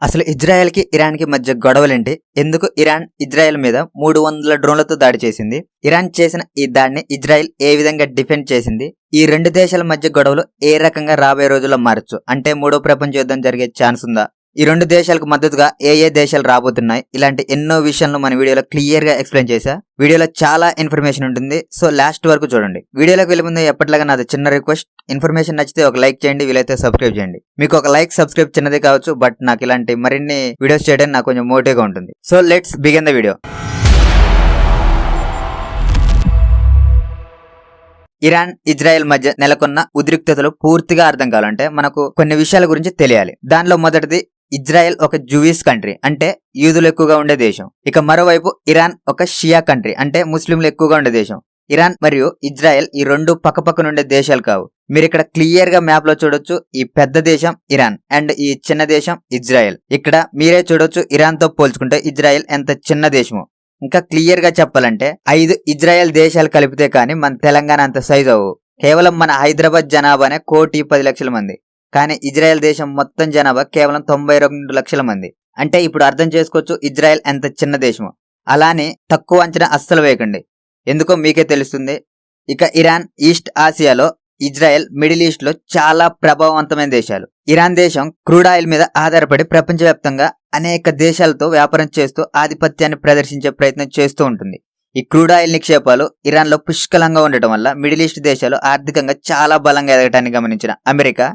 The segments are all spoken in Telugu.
అసలు ఇజ్రాయెల్‌కి, ఇరాన్‌కి మధ్య గొడవలేంటి? ఎందుకు ఇరాన్ ఇజ్రాయెల్ మీద 300 డ్రోన్లతో దాడి చేసింది? ఇరాన్ చేసిన ఈ దాడిని ఇజ్రాయెల్ ఏ విధంగా డిఫెండ్ చేసింది? ఈ 2 దేశాల మధ్య గొడవలు ఏ రకంగా రాబోయే రోజుల్లో మారొచ్చు? అంటే మూడో ప్రపంచ యుద్ధం జరిగే ఛాన్స్ ఉందా? ఈ 2 దేశాలకు మద్దతుగా ఏ దేశాలు రాబోతున్నాయి? ఇలాంటి ఎన్నో విషయాలను మన వీడియోలో క్లియర్‌గా ఎక్స్‌ప్లెయిన్ చేశా. వీడియోలో చాలా ఇన్ఫర్మేషన్ ఉంటుంది. సో లాస్ట్ వరకు చూడండి. వీడియోలోకి వెళ్ళే ముందు ఎప్పటిలాగా నాది చిన్న రిక్వెస్ట్. ఇన్ఫర్మేషన్ నచ్చితే ఒక లైక్ చేయండి, వీలైతే సబ్స్క్రైబ్ చేయండి. మీకు ఒక లైక్, సబ్స్క్రైబ్ చిన్నదే కావచ్చు, బట్ నాకు ఇలాంటి మరిన్ని వీడియోస్ చేయడానికి నాకు కొంచెం మోటివ్‌గా ఉంటుంది. So let's begin the video. Iran, Israel మధ్య నెలకొన్న ఉద్రిక్తతలు పూర్తిగా అర్థం కావాలంటే మనకు కొన్ని విషయాల గురించి తెలియాలి. దానిలో మొదటిది, ఇజ్రాయెల్ ఒక జూయిష్ కంట్రీ, అంటే యూదులు ఎక్కువగా ఉండే దేశం. ఇక మరోవైపు ఇరాన్ ఒక షియా కంట్రీ, అంటే ముస్లింలు ఎక్కువగా ఉండే దేశం. ఇరాన్ మరియు ఇజ్రాయెల్ ఈ రెండు పక్కపక్కన ఉండే దేశాలు కావు. మీరు ఇక్కడ క్లియర్ గా మ్యాప్ లో చూడొచ్చు. ఈ పెద్ద దేశం ఇరాన్ అండ్ ఈ చిన్న దేశం ఇజ్రాయెల్. ఇక్కడ మీరే చూడొచ్చు, ఇరాన్ తో పోల్చుకుంటే ఇజ్రాయెల్ ఎంత చిన్న దేశమో. ఇంకా క్లియర్ గా చెప్పాలంటే 5 ఇజ్రాయెల్ దేశాలు కలిపితే కానీ మన తెలంగాణ అంత సైజ్ అవ్వవు. కేవలం మన హైదరాబాద్ జనాభానే 1,10,00,000 మంది. కానీ ఇజ్రాయెల్ దేశం మొత్తం జనాభా కేవలం 92 లక్షల మంది. అంటే ఇప్పుడు అర్థం చేసుకోవచ్చు ఇజ్రాయెల్ ఎంత చిన్న దేశమో. అలానే తక్కువ అంచనా అస్సలు వేయకండి, ఎందుకో మీకే తెలుస్తుంది. ఇక ఇరాన్ ఈస్ట్ ఆసియాలో, ఇజ్రాయెల్ మిడిల్ ఈస్ట్ లో చాలా ప్రభావవంతమైన దేశాలు. ఇరాన్ దేశం క్రూడ్ ఆయిల్ మీద ఆధారపడి ప్రపంచవ్యాప్తంగా అనేక దేశాలతో వ్యాపారం చేస్తూ ఆధిపత్యాన్ని ప్రదర్శించే ప్రయత్నం చేస్తూ ఉంటుంది. ఈ క్రూడ్ ఆయిల్ నిక్షేపాలు ఇరాన్ లో పుష్కలంగా ఉండటం వల్ల మిడిల్ ఈస్ట్ దేశాలు ఆర్థికంగా చాలా బలంగా ఎదగటాన్ని గమనించిన అమెరికా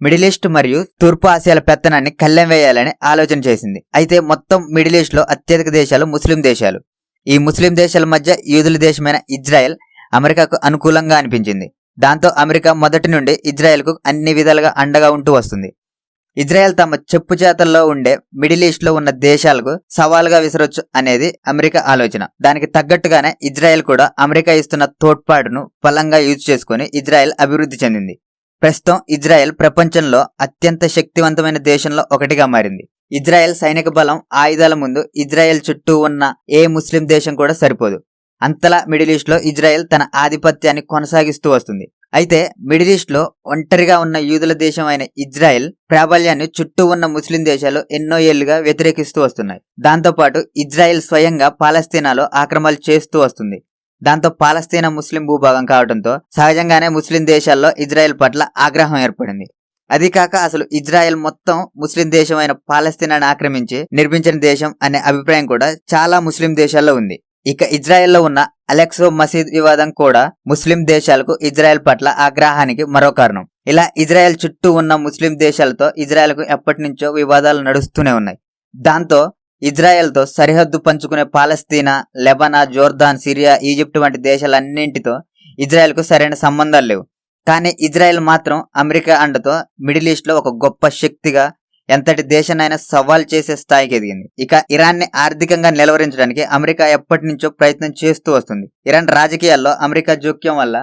మిడిల్ ఈస్ట్ మరియు తూర్పు ఆసియాల పెత్తనాన్ని కళ్ళెం వేయాలని ఆలోచన చేసింది. అయితే మొత్తం మిడిల్ ఈస్ట్ లో అత్యధిక దేశాలు ముస్లిం దేశాలు. ఈ ముస్లిం దేశాల మధ్య యూదుల దేశమైన ఇజ్రాయెల్ అమెరికాకు అనుకూలంగా అనిపించింది. దాంతో అమెరికా మొదటి నుండి ఇజ్రాయెల్ కు అన్ని విధాలుగా అండగా ఉంటూ వస్తుంది. ఇజ్రాయెల్ తమ చెప్పు చేతల్లో ఉండే మిడిల్ ఈస్ట్ లో ఉన్న దేశాలకు సవాలుగా విసరొచ్చు అనేది అమెరికా ఆలోచన. దానికి తగ్గట్టుగానే ఇజ్రాయెల్ కూడా అమెరికా ఇస్తున్న తోడ్పాటును బలంగా యూజ్ చేసుకుని ఇజ్రాయెల్ అభివృద్ధి చెందింది. ప్రస్తుతం ఇజ్రాయెల్ ప్రపంచంలో అత్యంత శక్తివంతమైన దేశంలో ఒకటిగా మారింది. ఇజ్రాయెల్ సైనిక బలం, ఆయుధాల ముందు ఇజ్రాయెల్ చుట్టూ ఉన్న ఏ ముస్లిం దేశం కూడా సరిపోదు. అంతలా మిడిల్ ఈస్ట్ లో ఇజ్రాయెల్ తన ఆధిపత్యాన్ని కొనసాగిస్తూ వస్తుంది. అయితే మిడిల్ ఈస్ట్ లో ఒంటరిగా ఉన్న యూదుల దేశం అయిన ఇజ్రాయెల్ ప్రాబల్యాన్ని చుట్టూ ఉన్న ముస్లిం దేశాలు ఎన్నో ఏళ్లుగా వ్యతిరేకిస్తూ వస్తున్నాయి. దాంతోపాటు ఇజ్రాయెల్ స్వయంగా పాలస్తీనాలో ఆక్రమణలు చేస్తూ వస్తుంది. దాంతో పాలస్తీనా ముస్లిం భూభాగం కావడంతో సహజంగానే ముస్లిం దేశాల్లో ఇజ్రాయెల్ పట్ల ఆగ్రహం ఏర్పడింది. అది కాక అసలు ఇజ్రాయెల్ మొత్తం ముస్లిం దేశం అయిన పాలస్తీనాను ఆక్రమించి నిర్మించిన దేశం అనే అభిప్రాయం కూడా చాలా ముస్లిం దేశాల్లో ఉంది. ఇక ఇజ్రాయెల్లో ఉన్న అలెక్సో మసీద్ వివాదం కూడా ముస్లిం దేశాలకు ఇజ్రాయెల్ పట్ల ఆగ్రహానికి మరో కారణం. ఇలా ఇజ్రాయెల్ చుట్టూ ఉన్న ముస్లిం దేశాలతో ఇజ్రాయెల్కు ఎప్పటి నుంచో వివాదాలు నడుస్తూనే ఉన్నాయి. దాంతో ఇజ్రాయెల్తో సరిహద్దు పంచుకునే పాలస్తీనా, లెబనా, జోర్దాన్, సిరియా, ఈజిప్ట్ వంటి దేశాలన్నింటితో ఇజ్రాయెల్కు సరైన సంబంధాలు లేవు. కానీ ఇజ్రాయెల్ మాత్రం అమెరికా అండతో మిడిల్ ఈస్ట్ లో ఒక గొప్ప శక్తిగా ఎంతటి దేశాన్నైనా సవాల్ చేసే స్థాయికి ఎదిగింది. ఇక ఇరాన్ ని ఆర్థికంగా నిలవరించడానికి అమెరికా ఎప్పటి నుంచో ప్రయత్నం చేస్తూ వస్తుంది. ఇరాన్ రాజకీయాల్లో అమెరికా జోక్యం వల్ల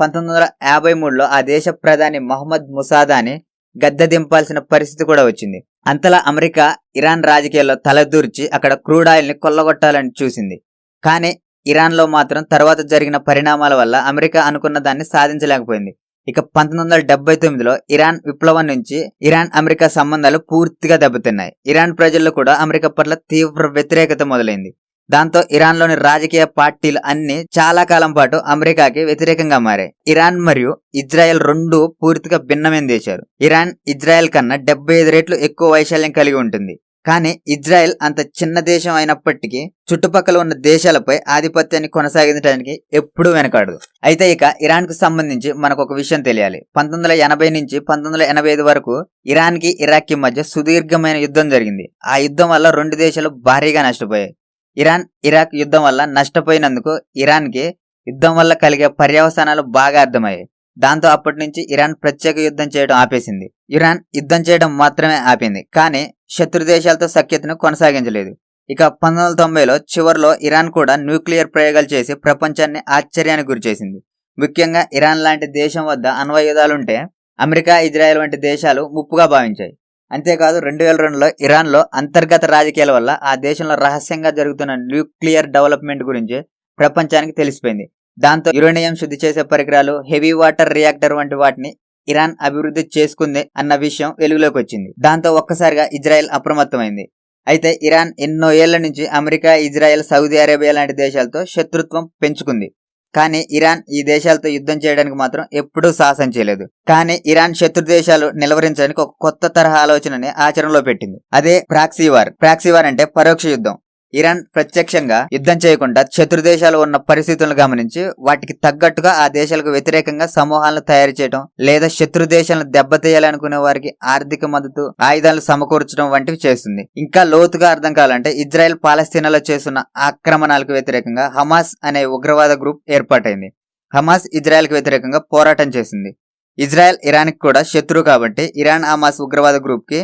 1953లో ఆ దేశ ప్రధాని మహమ్మద్ ముసాదాని గద్దె దింపాల్సిన పరిస్థితి కూడా వచ్చింది. అంతలా అమెరికా ఇరాన్ రాజకీయాల్లో తలదూర్చి అక్కడ క్రూడ్ ఆయిల్ ని కొల్లగొట్టాలని చూసింది. కానీ ఇరాన్ లో మాత్రం తర్వాత జరిగిన పరిణామాల వల్ల అమెరికా అనుకున్న దాన్ని సాధించలేకపోయింది. ఇక 1979లో ఇరాన్ విప్లవం నుంచి ఇరాన్ అమెరికా సంబంధాలు పూర్తిగా దెబ్బతిన్నాయి. ఇరాన్ ప్రజల్లో కూడా అమెరికా పట్ల తీవ్ర వ్యతిరేకత మొదలైంది. దాంతో ఇరాన్ లోని రాజకీయ పార్టీలు అన్ని చాలా కాలం పాటు అమెరికాకి వ్యతిరేకంగా మారాయి. ఇరాన్ మరియు ఇజ్రాయెల్ రెండు పూర్తిగా భిన్నమైన దేశాలు. ఇరాన్ ఇజ్రాయెల్ కన్నా 75 రెట్లు ఎక్కువ వైశాల్యం కలిగి ఉంటుంది. కానీ ఇజ్రాయెల్ అంత చిన్న దేశం అయినప్పటికీ చుట్టుపక్కల ఉన్న దేశాలపై ఆధిపత్యాన్ని కొనసాగించడానికి ఎప్పుడూ వెనకాడదు. అయితే ఇక ఇరాన్ కు సంబంధించి మనకు ఒక విషయం తెలియాలి. 1980 నుంచి 1985 వరకు ఇరాన్ కి ఇరాక్ కి మధ్య సుదీర్ఘమైన యుద్ధం జరిగింది. ఆ యుద్ధం వల్ల రెండు దేశాలు భారీగా నష్టపోయాయి. ఇరాన్ ఇరాక్ యుద్ధం వల్ల నష్టపోయినందుకు ఇరాన్ కి యుద్ధం వల్ల కలిగే పర్యవసానాలు బాగా అర్థమయ్యాయి. దాంతో అప్పటి నుంచి ఇరాన్ ప్రత్యేక యుద్ధం చేయడం ఆపేసింది. ఇరాన్ యుద్ధం చేయడం మాత్రమే ఆపింది, కానీ శత్రు దేశాలతో సఖ్యతను కొనసాగించలేదు. ఇక 1990లో చివరిలో ఇరాన్ కూడా న్యూక్లియర్ ప్రయోగాలు చేసి ప్రపంచాన్ని ఆశ్చర్యానికి గురిచేసింది. ముఖ్యంగా ఇరాన్ లాంటి దేశం వద్ద అణ్వాయుధాలుంటే అమెరికా, ఇజ్రాయెల్ వంటి దేశాలు ముప్పుగా భావించాయి. అంతేకాదు 2002లో ఇరాన్ లో అంతర్గత రాజకీయాల వల్ల ఆ దేశంలో రహస్యంగా జరుగుతున్న న్యూక్లియర్ డెవలప్మెంట్ గురించి ప్రపంచానికి తెలిసిపోయింది. దాంతో యురేనియం శుద్ధి చేసే పరికరాలు, హెవీ వాటర్ రియాక్టర్ వంటి వాటిని ఇరాన్ అభివృద్ధి చేసుకుంది అన్న విషయం వెలుగులోకి వచ్చింది. దాంతో ఒక్కసారిగా ఇజ్రాయెల్ అప్రమత్తమైంది. అయితే ఇరాన్ ఎన్నో ఏళ్ల నుంచి అమెరికా, ఇజ్రాయెల్, సౌదీ అరేబియా లాంటి దేశాలతో శత్రుత్వం పెంచుకుంది. కానీ ఇరాన్ ఈ దేశాలతో యుద్ధం చేయడానికి మాత్రం ఎప్పుడూ సాహసం చేయలేదు. కానీ ఇరాన్ శత్రు దేశాలు నిలవరించడానికి ఒక కొత్త తరహా ఆలోచనని ఆచరణలో పెట్టింది. అదే ప్రాక్సీ వార్. ప్రాక్సీ వార్ అంటే పరోక్ష యుద్ధం. ఇరాన్ ప్రత్యక్షంగా యుద్ధం చేయకుండా శత్రు దేశాలు ఉన్న పరిస్థితులను గమనించి వాటికి తగ్గట్టుగా ఆ దేశాలకు వ్యతిరేకంగా సమూహాలను తయారు చేయడం, లేదా శత్రు దేశాలను దెబ్బతీయాలనుకునే వారికి ఆర్థిక మద్దతు, ఆయుధాలు సమకూర్చడం వంటివి చేస్తుంది. ఇంకా లోతుగా అర్థం కావాలంటే ఇజ్రాయెల్ పాలస్తీనాలో చేస్తున్న ఆక్రమణలకు వ్యతిరేకంగా హమాస్ అనే ఉగ్రవాద గ్రూప్ ఏర్పాటైంది. హమాస్ ఇజ్రాయెల్ కు వ్యతిరేకంగా పోరాటం చేసింది. ఇజ్రాయెల్ ఇరాన్ కూడా శత్రువు కాబట్టి ఇరాన్ హమాస్ ఉగ్రవాద గ్రూప్ కి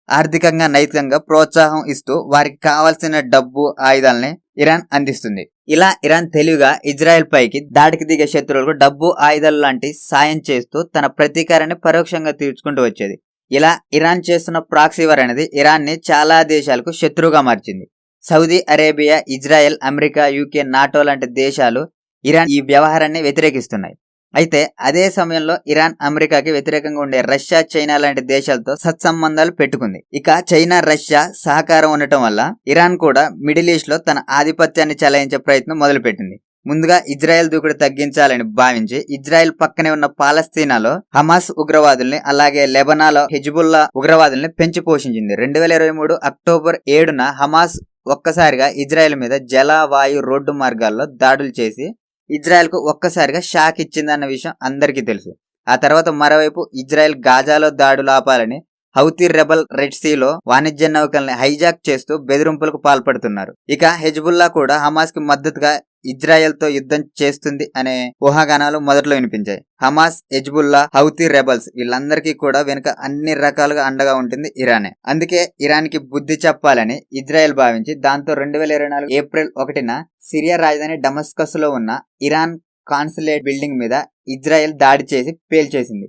ఆర్థికంగా, నైతికంగా ప్రోత్సాహం ఇస్తూ వారికి కావాల్సిన డబ్బు, ఆయుధాలని ఇరాన్ అందిస్తుంది. ఇలా ఇరాన్ తెలివిగా ఇజ్రాయెల్ పైకి దాడికి దిగే శత్రువులకు డబ్బు, ఆయుధాలు లాంటి సాయం చేస్తూ తన ప్రతీకారాన్ని పరోక్షంగా తీర్చుకుంటూ వచ్చేది. ఇలా ఇరాన్ చేస్తున్న ప్రాక్సీ వార్ అనేది ఇరాన్ ని చాలా దేశాలకు శత్రువుగా మార్చింది. Saudi Arabia, Israel, America, UK, NATO లాంటి దేశాలు ఇరాన్ ఈ వ్యవహారాన్ని వ్యతిరేకిస్తున్నాయి. అయితే అదే సమయంలో ఇరాన్ అమెరికాకి వ్యతిరేకంగా ఉండే రష్యా, చైనా లాంటి దేశాలతో సత్సంబంధాలు పెట్టుకుంది. ఇక చైనా, రష్యా సహకారం ఉండటం వల్ల ఇరాన్ కూడా మిడిల్ ఈస్ట్ లో తన ఆధిపత్యాన్ని చెలాయించే ప్రయత్నం మొదలుపెట్టింది. ముందుగా ఇజ్రాయెల్ దూకుడు తగ్గించాలని భావించి ఇజ్రాయెల్ పక్కనే ఉన్న పాలస్తీనాలో హమాస్ ఉగ్రవాదుల్ని, అలాగే లెబనాలో హెజ్బుల్లా ఉగ్రవాదుల్ని పెంచి పోషించింది. 2023 అక్టోబర్ 7న హమాస్ ఒక్కసారిగా ఇజ్రాయెల్ మీద జల, వాయు, రోడ్డు మార్గాల్లో దాడులు చేసి ఇజ్రాయెల్ కు ఒక్కసారిగా షాక్ ఇచ్చిందన్న విషయం అందరికీ తెలుసు. ఆ తర్వాత మరోవైపు ఇజ్రాయెల్ గాజాలో దాడులు ఆపాలని హౌతీ రెబల్ రెడ్ సీలో వాణిజ్య నౌకల్ని హైజాక్ చేస్తూ బెదిరింపులకు పాల్పడుతున్నారు. ఇక హెజ్బుల్లా కూడా హమాస్ కి మద్దతుగా ఇజ్రాయెల్ తో యుద్ధం చేస్తుంది అనే ఊహాగానాలు మొదట్లో వినిపించాయి. హమాస్, హెజ్బుల్లా, హౌతీ రెబల్స్ వీళ్ళందరికీ కూడా వెనుక అన్ని రకాలుగా అండగా ఉంటుంది ఇరానే. అందుకే ఇరాన్ కి బుద్ధి చెప్పాలని ఇజ్రాయెల్ భావించి దాంతో 2024 ఏప్రిల్ 1న సిరియా రాజధాని డమస్కస్ లో ఉన్న ఇరాన్ కాన్సులేట్ బిల్డింగ్ మీద ఇజ్రాయెల్ దాడి చేసి పేల్చేసింది.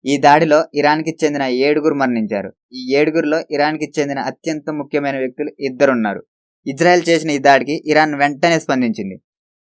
ఈ దాడిలో ఇరాన్ కి చెందిన 7 మరణించారు. ఈ 7లో ఇరాన్ కి చెందిన అత్యంత ముఖ్యమైన వ్యక్తులు 2 ఉన్నారు. ఇజ్రాయెల్ చేసిన ఈ దాడికి ఇరాన్ వెంటనే స్పందించింది.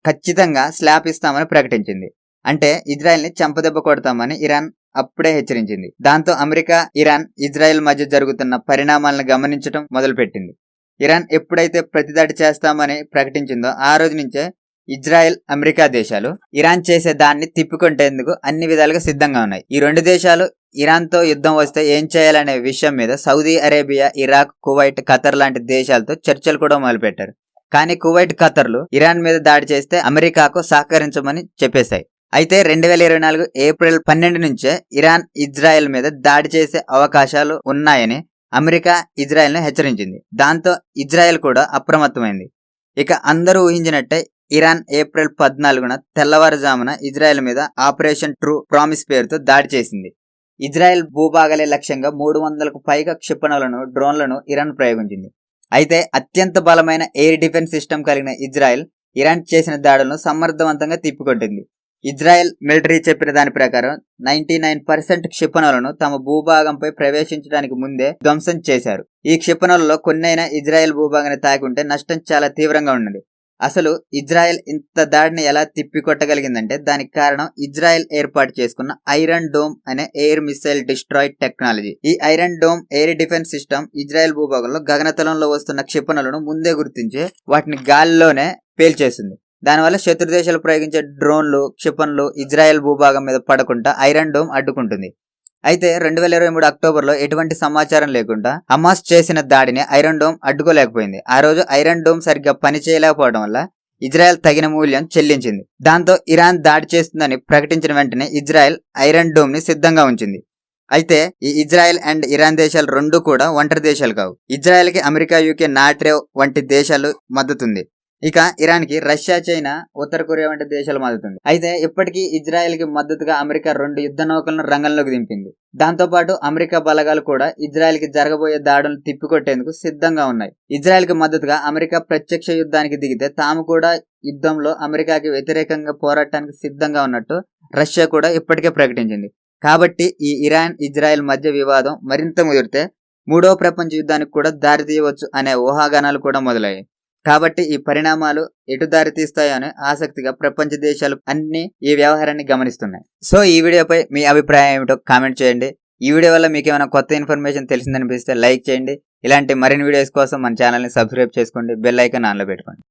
ఖచ్చితంగా స్లాబ్ ఇస్తామని ప్రకటించింది. అంటే ఇజ్రాయెల్ ని చెంపదెబ్బ కొడతామని ఇరాన్ అప్పుడే హెచ్చరించింది. దాంతో అమెరికా, ఇరాన్, ఇజ్రాయెల్ మధ్య జరుగుతున్న పరిణామాలను గమనించడం మొదలుపెట్టింది. ఇరాన్ ఎప్పుడైతే ప్రతిదాడి చేస్తామని ప్రకటించిందో ఆ రోజు నుంచే ఇజ్రాయెల్, అమెరికా దేశాలు ఇరాన్ చేసే దాన్ని తిప్పికొట్టేందుకు అన్ని విధాలుగా సిద్ధంగా ఉన్నాయి. ఈ 2 దేశాలు ఇరాన్ తో యుద్ధం వస్తే ఏం చేయాలనే విషయం మీద Saudi Arabia, Iraq, Kuwait, Qatar లాంటి దేశాలతో చర్చలు కూడా మొదలుపెట్టారు. కానీ కువైట్, ఖతర్లు ఇరాన్ మీద దాడి చేస్తే అమెరికాకు సహకరించమని చెప్పేశాయి. అయితే 2024 ఏప్రిల్ 12 నుంచే ఇరాన్ ఇజ్రాయెల్ మీద దాడి చేసే అవకాశాలు ఉన్నాయని అమెరికా ఇజ్రాయెల్ ను హెచ్చరించింది. దాంతో ఇజ్రాయెల్ కూడా అప్రమత్తమైంది. ఇక అందరూ ఊహించినట్టే ఇరాన్ ఏప్రిల్ 14న తెల్లవారుజామున ఇజ్రాయెల్ మీద ఆపరేషన్ ట్రూ ప్రామిస్ పేరుతో దాడి చేసింది. ఇజ్రాయెల్ భూభాగాలే లక్ష్యంగా 300కు పైగా క్షిపణులను, డ్రోన్లను ఇరాన్ ప్రయోగించింది. అయితే అత్యంత బలమైన ఎయిర్ డిఫెన్స్ సిస్టమ్ కలిగిన ఇజ్రాయెల్ ఇరాన్ చేసిన దాడులను సమర్థవంతంగా తిప్పికొట్టింది. ఇజ్రాయెల్ మిలిటరీ చెప్పిన దాని ప్రకారం 99% క్షిపణులను తమ భూభాగంపై ప్రవేశించడానికి ముందే ధ్వంసం చేశారు. ఈ క్షిపణులలో కొన్నైనా ఇజ్రాయెల్ భూభాగాన్ని తాకుంటే నష్టం చాలా తీవ్రంగా ఉన్నది. అసలు ఇజ్రాయెల్ ఇంత దాడిని ఎలా తిప్పికొట్టగలిగిందంటే దానికి కారణం ఇజ్రాయెల్ ఏర్పాటు చేసుకున్న ఐరన్ డోమ్ అనే ఎయిర్ మిసైల్ డిస్ట్రాయిడ్ టెక్నాలజీ. ఈ iron dome air defence system Israel భూభాగంలో గగనతలంలో వస్తున్న క్షిపణులను ముందే గుర్తించి వాటిని గాలిలోనే పేల్చేస్తుంది. దానివల్ల శత్రు దేశాలు ప్రయోగించే డ్రోన్లు, క్షిపణులు ఇజ్రాయెల్ భూభాగం మీద పడకుండా ఐరన్ డోమ్ అడ్డుకుంటుంది. అయితే 2023 అక్టోబర్లో ఎటువంటి సమాచారం లేకుండా హమాస్ చేసిన దాడిని ఐరన్ డోమ్ అడ్డుకోలేకపోయింది. ఆ రోజు ఐరన్ డోమ్ సరిగ్గా పనిచేయలేకపోవడం వల్ల ఇజ్రాయెల్ తగిన మూల్యం చెల్లించింది. దాంతో ఇరాన్ దాడి చేస్తుందని ప్రకటించిన వెంటనే ఇజ్రాయెల్ ఐరన్ డోమ్ ని సిద్ధంగా ఉంచింది. అయితే ఈ ఇజ్రాయెల్ అండ్ ఇరాన్ దేశాలు 2 కూడా ఒంటరి దేశాలు కావు. ఇజ్రాయెల్ కి అమెరికా, యూకే, నాటో వంటి దేశాలు మద్దతుంది. ఇక ఇరాన్ కి రష్యా, చైనా, ఉత్తర కొరియా వంటి దేశాలు మద్దతుంది. అయితే ఇప్పటికీ ఇజ్రాయెల్ కి మద్దతుగా అమెరికా 2 యుద్ధ నౌకలను రంగంలోకి దింపింది. దాంతో పాటు అమెరికా బలగాలు కూడా ఇజ్రాయెల్ కి జరగబోయే దాడులను తిప్పికొట్టేందుకు సిద్ధంగా ఉన్నాయి. ఇజ్రాయెల్ కి మద్దతుగా అమెరికా ప్రత్యక్ష యుద్ధానికి దిగితే తాము కూడా యుద్ధంలో అమెరికాకి వ్యతిరేకంగా పోరాటానికి సిద్ధంగా ఉన్నట్టు రష్యా కూడా ఇప్పటికే ప్రకటించింది. కాబట్టి ఈ ఇరాన్, ఇజ్రాయెల్ మధ్య వివాదం మరింత ముదిరితే 3వ ప్రపంచ యుద్ధానికి కూడా దారితీయవచ్చు అనే ఊహాగానాలు కూడా మొదలయ్యాయి. కాబట్టి ఈ పరిణామాలు ఎటు దారి తీస్తాయో అని ఆసక్తిగా ప్రపంచ దేశాలు అన్ని ఈ వ్యవహారాన్ని గమనిస్తున్నాయి. సో ఈ వీడియోపై మీ అభిప్రాయం ఏమిటో కామెంట్ చేయండి. ఈ వీడియో వల్ల మీకు ఏమైనా కొత్త ఇన్ఫర్మేషన్ తెలిసిందనిపిస్తే లైక్ చేయండి. ఇలాంటి మరిన్ని వీడియోస్ కోసం మన ఛానల్ని సబ్స్క్రైబ్ చేసుకోండి. బెల్ ఐకాన్ ఆన్లో పెట్టుకోండి.